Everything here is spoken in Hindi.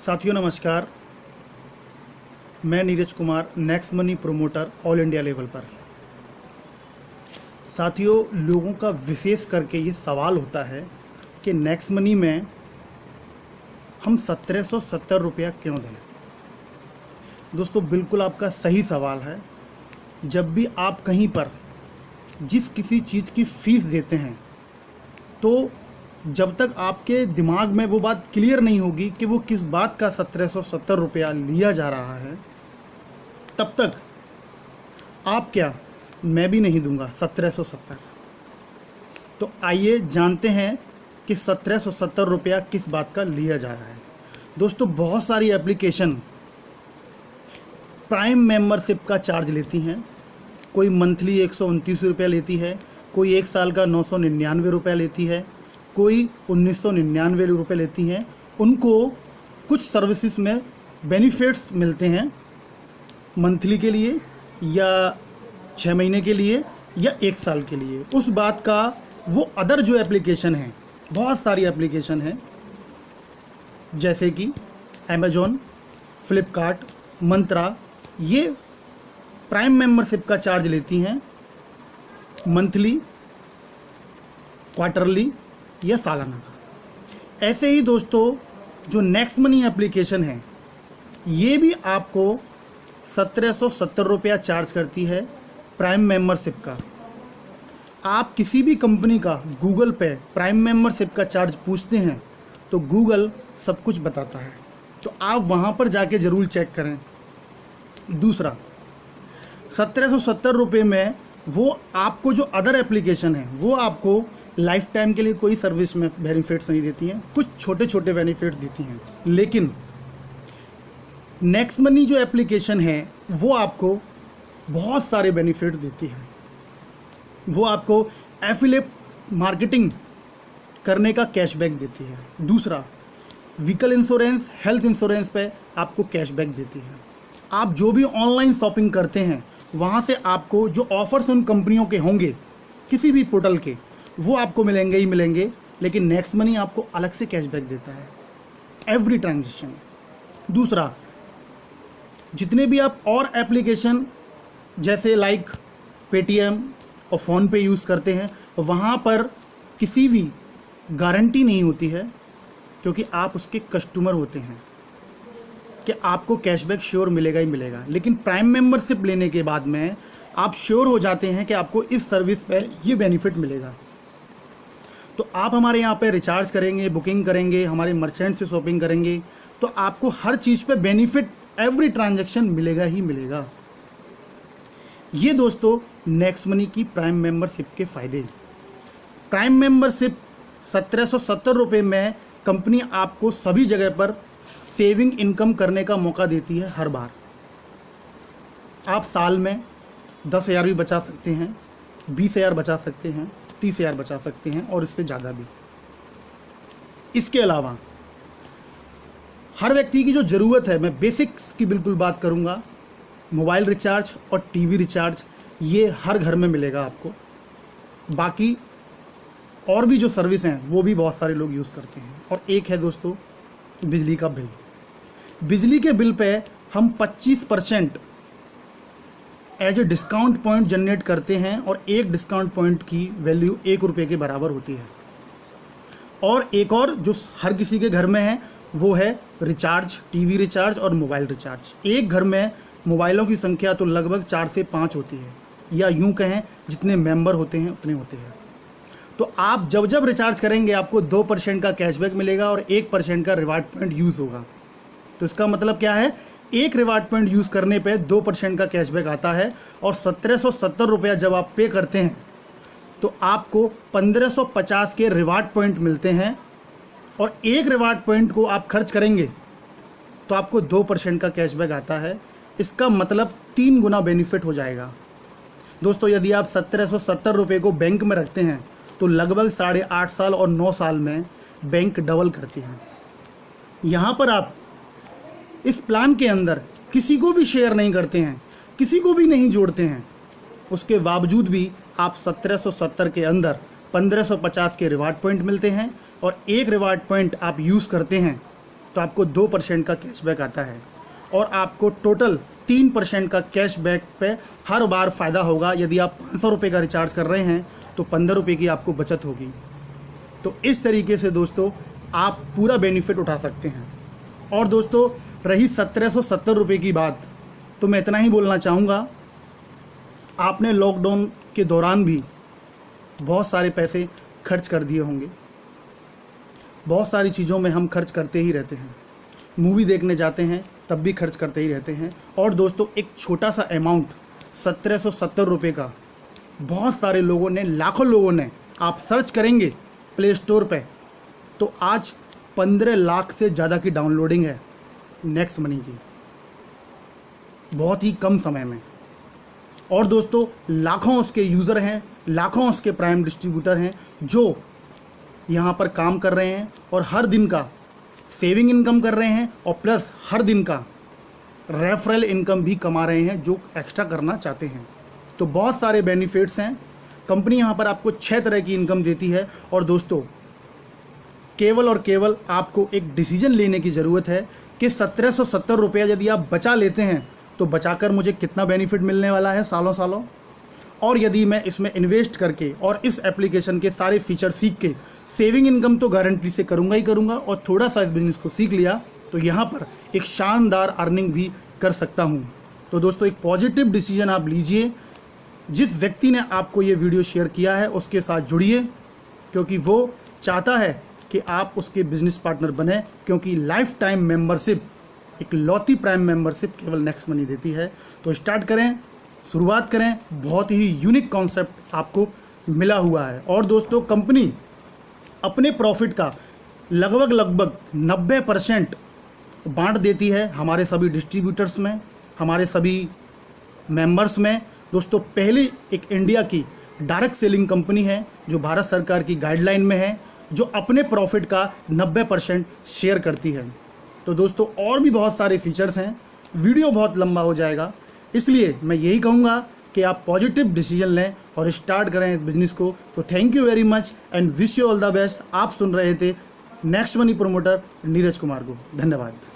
साथियों नमस्कार। मैं Neeraj Kumar, next money promoter all India level पर। साथियों, लोगों का विशेष करके ये सवाल होता है कि नेक्स्ट मनी में हम 1770 रुपया क्यों दें। दोस्तों, बिल्कुल आपका सही सवाल है। जब भी आप कहीं पर जिस किसी चीज़ की फ़ीस देते हैं, तो जब तक आपके दिमाग में वो बात क्लियर नहीं होगी कि वो किस बात का 1770 रुपया लिया जा रहा है, तब तक आप क्या, मैं भी नहीं दूंगा 1770। तो आइए जानते हैं कि 1770 रुपया किस बात का लिया जा रहा है। दोस्तों, बहुत सारी एप्लीकेशन प्राइम मेंबरशिप का चार्ज लेती हैं। कोई मंथली 129 रुपया लेती है, कोई 1 साल का 999 रुपया लेती है, कोई 1999 रुपये लेती हैं। उनको कुछ सर्विसेज में बेनिफिट्स मिलते हैं, मंथली के लिए या 6 महीने के लिए या 1 साल के लिए। उस बात का वो अदर जो एप्लीकेशन है, बहुत सारी एप्लीकेशन हैं, जैसे कि अमेज़ॉन, फ्लिपकार्ट, मंत्रा, ये प्राइम मेंबरशिप का चार्ज लेती हैं मंथली, क्वार्टरली या सालाना का। ऐसे ही दोस्तों, जो नेक्स्ट मनी एप्लीकेशन है, ये भी आपको 1770 रुपया चार्ज करती है प्राइम मेंबरशिप का। आप किसी भी कंपनी का गूगल पे प्राइम मेंबरशिप का चार्ज पूछते हैं तो गूगल सब कुछ बताता है, तो आप वहाँ पर जाके ज़रूर चेक करें। दूसरा, 1770 रुपये में वो आपको जो अदर एप्लीकेशन है, वो आपको लाइफ टाइम के लिए कोई सर्विस में बेनिफिट्स नहीं देती हैं, कुछ छोटे छोटे बेनिफिट्स देती हैं। लेकिन नेक्स्ट मनी जो एप्लीकेशन है, वो आपको बहुत सारे बेनिफिट्स देती है। वो आपको एफिलिएट मार्केटिंग करने का कैशबैक देती है। दूसरा, व्हीकल इंश्योरेंस, हेल्थ इंश्योरेंस पे आपको कैशबैक देती है। आप जो भी ऑनलाइन शॉपिंग करते हैं, वहाँ से आपको जो ऑफर्स उन कंपनियों के होंगे, किसी भी पोर्टल के, वो आपको मिलेंगे ही मिलेंगे। लेकिन नेक्स्ट मनी आपको अलग से कैशबैक देता है एवरी ट्रांजेक्शन। दूसरा, जितने भी आप और एप्लीकेशन जैसे लाइक पेटीएम और फ़ोनपे यूज़ करते हैं, वहाँ पर किसी भी गारंटी नहीं होती है, क्योंकि आप उसके कस्टमर होते हैं, कि आपको कैशबैक श्योर मिलेगा ही मिलेगा। लेकिन प्राइम मेंबरशिप लेने के बाद में आप श्योर हो जाते हैं कि आपको इस सर्विस पे ये बेनिफिट मिलेगा। तो आप हमारे यहाँ पे रिचार्ज करेंगे, बुकिंग करेंगे, हमारे मर्चेंट से शॉपिंग करेंगे, तो आपको हर चीज़ पे बेनिफिट एवरी ट्रांजैक्शन मिलेगा ही मिलेगा। ये दोस्तों नेक्स्ट मनी की प्राइम मेंबरशिप के फ़ायदे। प्राइम मेंबरशिप 1770 रुपये में कंपनी आपको सभी जगह पर सेविंग इनकम करने का मौका देती है। हर बार आप साल में 10,000 भी बचा सकते हैं, 20,000 बचा सकते हैं, 30,000 बचा सकते हैं, और इससे ज़्यादा भी। इसके अलावा हर व्यक्ति की जो ज़रूरत है, मैं बेसिक्स की बिल्कुल बात करूँगा, मोबाइल रिचार्ज और टीवी रिचार्ज, ये हर घर में मिलेगा आपको। बाकी और भी जो सर्विस हैं, वो भी बहुत सारे लोग यूज़ करते हैं। और एक है दोस्तों बिजली का बिल। बिजली के बिल पे हम 25% as a discount point generate करते हैं, और एक डिस्काउंट पॉइंट की वैल्यू 1 रुपये के बराबर होती है। और एक और जो हर किसी के घर में है, वो है रिचार्ज, टीवी रिचार्ज और मोबाइल रिचार्ज। एक घर में मोबाइलों की संख्या तो लगभग 4 से 5 होती है, या यूं कहें जितने मेंबर होते हैं उतने होते हैं। तो आप जब जब रिचार्ज करेंगे, आपको 2% का कैशबैक मिलेगा और 1% का रिवार्ड पॉइंट यूज़ होगा। तो इसका मतलब क्या है, एक रिवार्ड पॉइंट यूज़ करने पे 2% का कैशबैक आता है। और 1770 रुपया जब आप पे करते हैं, तो आपको 1550 के रिवार्ड पॉइंट मिलते हैं, और एक रिवार्ड पॉइंट को आप खर्च करेंगे तो आपको 2% का कैशबैक आता है। इसका मतलब 3 गुना बेनिफिट हो जाएगा। दोस्तों, यदि आप 1770 रुपये को बैंक में रखते हैं, तो लगभग 8.5 साल और 9 साल में बैंक डबल करती है। यहाँ पर आप इस प्लान के अंदर किसी को भी शेयर नहीं करते हैं, किसी को भी नहीं जोड़ते हैं, उसके बावजूद भी आप 1770 के अंदर 1550 के रिवार्ड पॉइंट मिलते हैं, और एक रिवार्ड पॉइंट आप यूज़ करते हैं तो आपको 2% का कैशबैक आता है और आपको टोटल 3% का कैशबैक पे हर बार फ़ायदा होगा। यदि आप 500 रुपये का रिचार्ज कर रहे हैं तो 15 रुपये की आपको बचत होगी। तो इस तरीके से दोस्तों आप पूरा बेनिफिट उठा सकते हैं। और दोस्तों रही 1770 रुपये की बात, तो मैं इतना ही बोलना चाहूँगा, आपने लॉकडाउन के दौरान भी बहुत सारे पैसे खर्च कर दिए होंगे। बहुत सारी चीज़ों में हम खर्च करते ही रहते हैं, मूवी देखने जाते हैं तब भी खर्च करते ही रहते हैं। और दोस्तों एक छोटा सा अमाउंट 1770 रुपये का बहुत सारे लोगों ने, लाखों लोगों ने, आप सर्च करेंगे प्ले स्टोर पे तो आज 15 लाख से ज़्यादा की डाउनलोडिंग है नेक्स्ट मनी की, बहुत ही कम समय में। और दोस्तों लाखों उसके यूज़र हैं, लाखों उसके प्राइम डिस्ट्रीब्यूटर हैं जो यहाँ पर काम कर रहे हैं और हर दिन का सेविंग इनकम कर रहे हैं और प्लस हर दिन का रेफरल इनकम भी कमा रहे हैं जो एक्स्ट्रा करना चाहते हैं। तो बहुत सारे बेनिफिट्स हैं। कंपनी यहाँ पर आपको 6 तरह की इनकम देती है। और दोस्तों केवल और केवल आपको एक डिसीजन लेने की ज़रूरत है कि 1770 रुपया यदि आप बचा लेते हैं तो बचाकर मुझे कितना बेनिफिट मिलने वाला है सालों सालों, और यदि मैं इसमें इन्वेस्ट करके और इस एप्लीकेशन के सारे फीचर सीख के सेविंग इनकम तो गारंटी से करूँगा ही करूँगा और थोड़ा सा इस बिज़नेस को सीख लिया तो यहाँ पर एक शानदार अर्निंग भी कर सकता हूँ। तो दोस्तों एक पॉजिटिव डिसीजन आप लीजिए। जिस व्यक्ति ने आपको ये वीडियो शेयर किया है उसके साथ जुड़िए, क्योंकि वो चाहता है कि आप उसके बिजनेस पार्टनर बने, क्योंकि लाइफ टाइम मेंबरशिप, एक लौती प्राइम मेंबरशिप केवल नेक्स्ट मनी देती है। तो स्टार्ट करें, शुरुआत करें। बहुत ही यूनिक कॉन्सेप्ट आपको मिला हुआ है। और दोस्तों कंपनी अपने प्रॉफिट का लगभग 90% बांट देती है हमारे सभी डिस्ट्रीब्यूटर्स में, हमारे सभी मेंबर्स में। दोस्तों पहली एक इंडिया की डायरेक्ट सेलिंग कंपनी है जो भारत सरकार की गाइडलाइन में है, जो अपने प्रॉफिट का 90% शेयर करती है। तो दोस्तों और भी बहुत सारे फीचर्स हैं, वीडियो बहुत लंबा हो जाएगा, इसलिए मैं यही कहूँगा कि आप पॉजिटिव डिसीजन लें और स्टार्ट करें इस बिज़नेस को। तो thank you very much and wish you all the best. आप सुन रहे थे next money promoter Neeraj Kumar को। धन्यवाद।